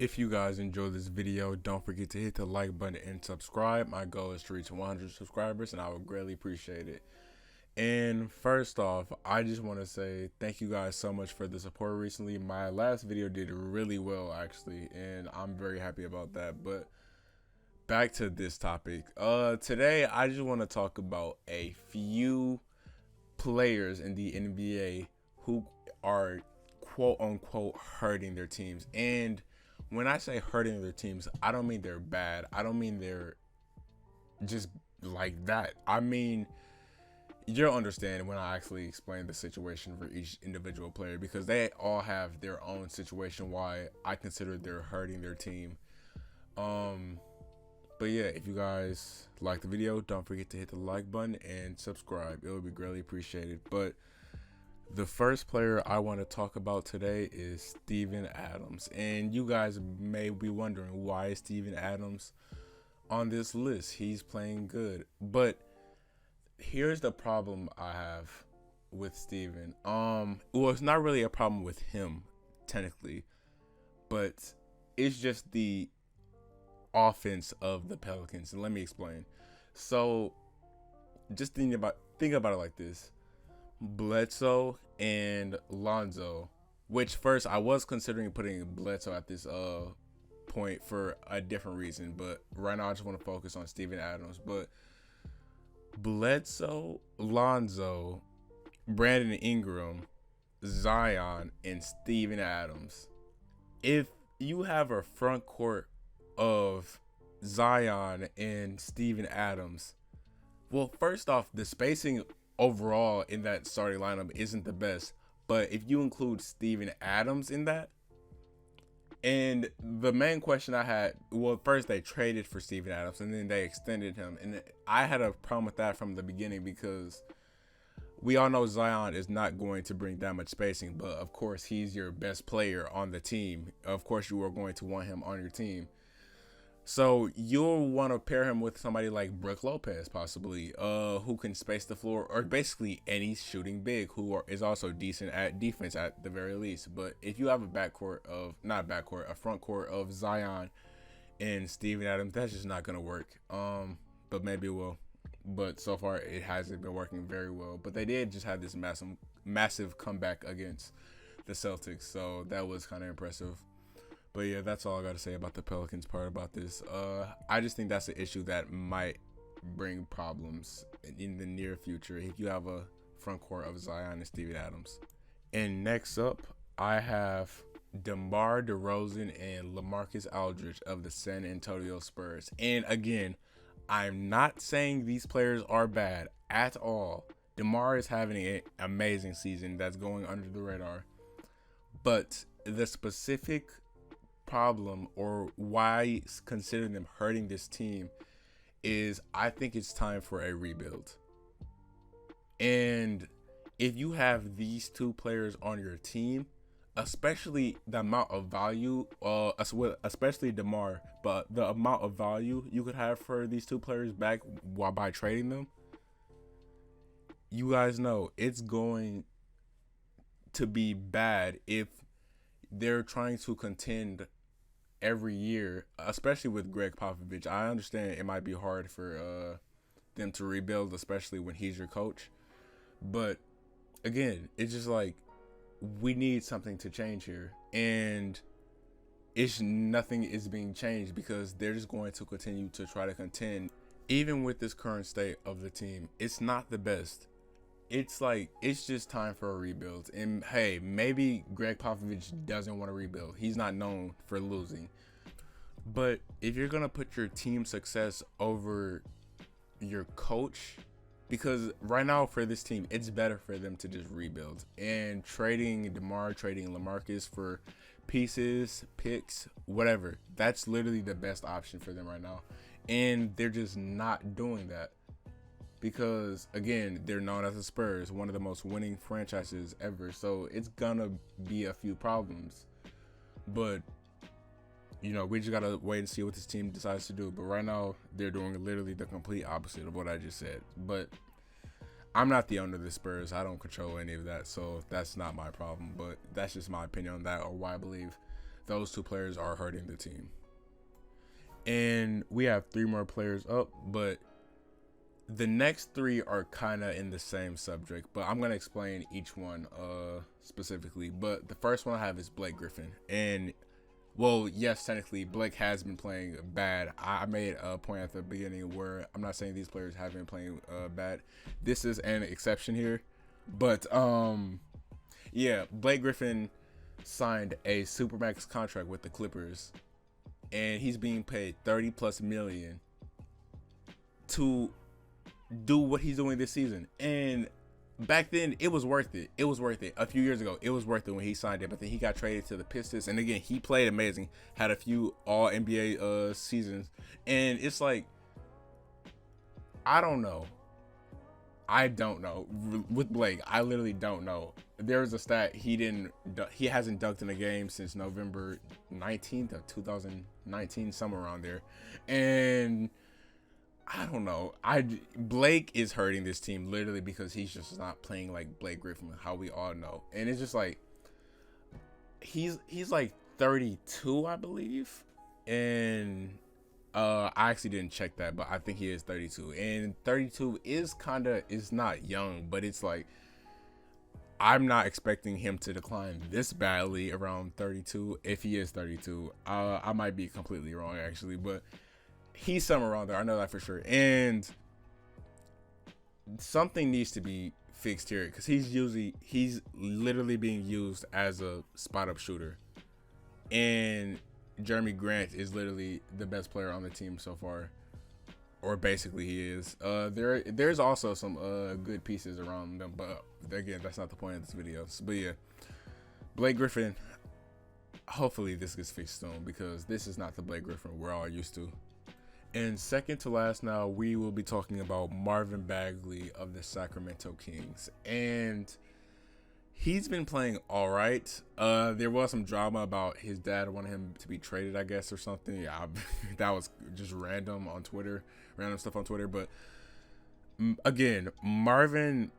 If you guys enjoy this video, don't forget to hit the like button and subscribe. My goal is to reach 100 subscribers and I would greatly appreciate it. And first off, I just want to say thank you guys so much for the support recently. My last video did really well actually, and I'm very happy about that. But back to this topic. Today I just want to talk about a few players in the NBA who are quote unquote hurting their teams. And when I say hurting their teams, I don't mean they're bad. I don't mean they're just like that. I mean, you'll understand when I actually explain the situation for each individual player, because they all have their own situation why I consider they're hurting their team. But yeah, if you guys like the video, don't forget to hit the like button and subscribe. It would be greatly appreciated. But the first player I want to talk about today is Steven Adams. And you guys may be wondering, why is Steven Adams on this list? He's playing good. But here's the problem I have with Steven. Well, it's not really a problem with him, technically. But it's just the offense of the Pelicans. And let me explain. So just think about it like this. Bledsoe and Lonzo, which first I was considering putting Bledsoe at this point for a different reason, but right now I just want to focus on Steven Adams. But Bledsoe, Lonzo, Brandon Ingram, Zion, and Steven Adams. If you have a front court of Zion and Steven Adams, well, first off, the spacing overall in that starting lineup isn't the best, but if you include Steven Adams in that, and the main question I had, well, first they traded for Steven Adams and then they extended him, and I had a problem with that from the beginning because we all know Zion is not going to bring that much spacing, but of course he's your best player on the team. Of course you are going to want him on your team. So you'll want to pair him with somebody like Brook Lopez, possibly, who can space the floor, or basically any shooting big who is also decent at defense at the very least. But if you have a front court of Zion and Steven Adams, that's just not gonna work. But maybe it will. But so far it hasn't been working very well. But they did just have this massive comeback against the Celtics, so that was kind of impressive. But yeah, that's all I got to say about the Pelicans part about this. I just think that's an issue that might bring problems in the near future if you have a front court of Zion and Steven Adams. And next up, I have Demar, Derozan, and Lamarcus Aldridge of the San Antonio Spurs. And again, I'm not saying these players are bad at all. Demar is having an amazing season that's going under the radar. But the specific problem, or why I consider them hurting this team, is I think it's time for a rebuild. And if you have these two players on your team, especially the amount of value, especially Demar, but the amount of value you could have for these two players back while by trading them, you guys know it's going to be bad if they're trying to contend every year, especially with Greg Popovich. I understand it might be hard for them to rebuild, especially when he's your coach. But again, it's just like, we need something to change here, and nothing is being changed because they're just going to continue to try to contend. Even with this current state of the team, it's not the best. It's like, it's just time for a rebuild. And hey, maybe Greg Popovich doesn't want to rebuild. He's not known for losing. But if you're going to put your team success over your coach, because right now for this team, it's better for them to just rebuild. And trading Demar, trading Lamarcus for pieces, picks, whatever, that's literally the best option for them right now. And they're just not doing that. Because, again, they're known as the Spurs, one of the most winning franchises ever. So it's going to be a few problems. But, you know, we just got to wait and see what this team decides to do. But right now, they're doing literally the complete opposite of what I just said. But I'm not the owner of the Spurs. I don't control any of that. So that's not my problem. But that's just my opinion on that, or why I believe those two players are hurting the team. And we have 3 more players up, but the next 3 are kind of in the same subject, but I'm going to explain each one specifically. But the first one I have is Blake Griffin. And, well, yes, technically, Blake has been playing bad. I made a point at the beginning where I'm not saying these players have been playing bad. This is an exception here. But, yeah, Blake Griffin signed a Supermax contract with the Clippers. And he's being paid $30+ million to do what he's doing this season. And back then it was worth it. It was worth it. A few years ago, it was worth it when he signed it. But then he got traded to the Pistons. And again, he played amazing. Had a few all NBA seasons. And it's like, I don't know. With Blake, I literally don't know. There's a stat he hasn't dunked in a game since November 19th of 2019, somewhere around there. And I don't know. Blake is hurting this team literally because he's just not playing like Blake Griffin, how we all know. And it's just like he's like 32, I believe. And I actually didn't check that, but I think he is 32. And 32 is not young, but it's like I'm not expecting him to decline this badly around 32. If he is 32, I might be completely wrong actually, but he's somewhere around there. I know that for sure. And something needs to be fixed here because he's literally being used as a spot up shooter. And Jeremy Grant is literally the best player on the team so far, or basically he is. There's also some good pieces around them, but again, that's not the point of this video. But yeah, Blake Griffin, hopefully this gets fixed soon because this is not the Blake Griffin we're all used to. And second to last now, we will be talking about Marvin Bagley of the Sacramento Kings. And he's been playing all right. There was some drama about his dad wanting him to be traded, I guess, or something. Yeah, that was just random stuff on Twitter. But again, Marvin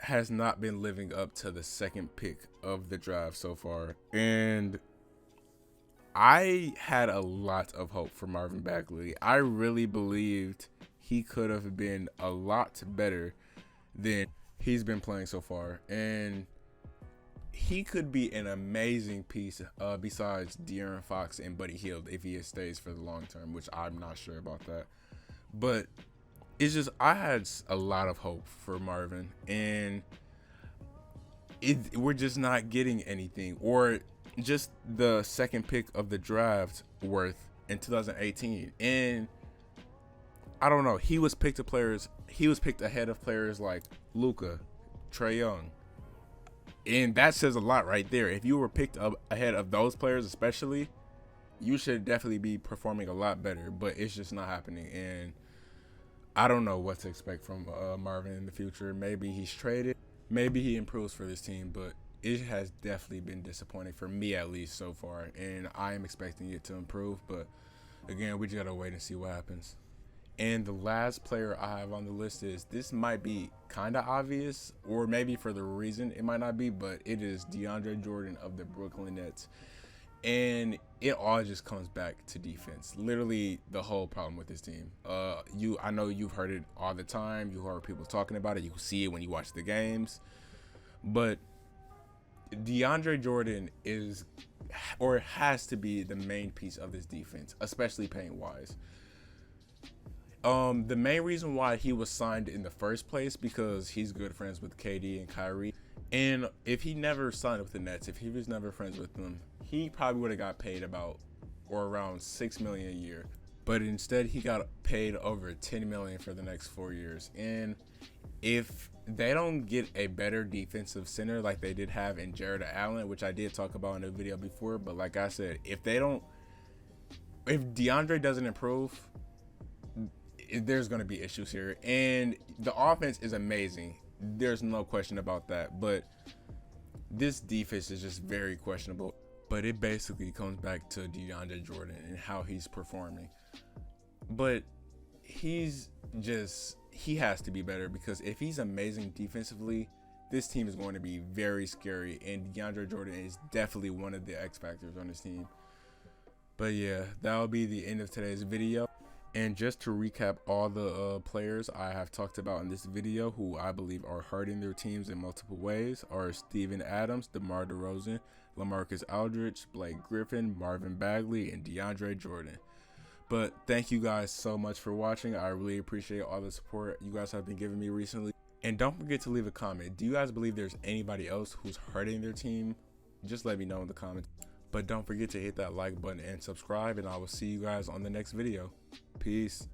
has not been living up to the second pick of the draft so far. And I had a lot of hope for Marvin Bagley. I really believed he could have been a lot better than he's been playing so far. And he could be an amazing piece besides De'Aaron Fox and Buddy Hield if he stays for the long term, which I'm not sure about that. But it's just I had a lot of hope for Marvin, and we're just not getting anything, or just the second pick of the draft worth in 2018. And I don't know. He was picked ahead of players like Luka, Trae Young. And that says a lot right there. If you were picked up ahead of those players especially, you should definitely be performing a lot better. But it's just not happening. And I don't know what to expect from Marvin in the future. Maybe he's traded. Maybe he improves for this team. But it has definitely been disappointing for me, at least so far. And I am expecting it to improve. But again, we just got to wait and see what happens. And the last player I have on the list this might be kind of obvious, or maybe for the reason it might not be, but it is Deandre Jordan of the Brooklyn Nets. And it all just comes back to defense. Literally the whole problem with this team. I know you've heard it all the time. You heard people talking about it. You can see it when you watch the games. But Deandre Jordan is, or has to be, the main piece of this defense, especially paint-wise. The main reason why he was signed in the first place because he's good friends with KD and Kyrie. And if he never signed with the Nets, if he was never friends with them, he probably would have got paid about or around $6 million a year. But instead, he got paid over $10 million for the next 4 years. And if they don't get a better defensive center like they did have in Jared Allen, which I did talk about in a video before, but like I said, if DeAndre doesn't improve, there's going to be issues here. And the offense is amazing. There's no question about that. But this defense is just very questionable. But it basically comes back to Deandre Jordan and how he's performing. But he has to be better, because if he's amazing defensively, this team is going to be very scary, and Deandre Jordan is definitely one of the X factors on this team. But yeah, that'll be the end of today's video. And just to recap all the players I have talked about in this video who I believe are hurting their teams in multiple ways are Steven Adams, Demar Derozan, Lamarcus, Aldridge, Blake Griffin, Marvin Bagley, and Deandre Jordan. But thank you guys so much for watching. I really appreciate all the support you guys have been giving me recently. And don't forget to leave a comment. Do you guys believe there's anybody else who's hurting their team? Just let me know in the comments. But don't forget to hit that like button and subscribe, and I will see you guys on the next video. Peace.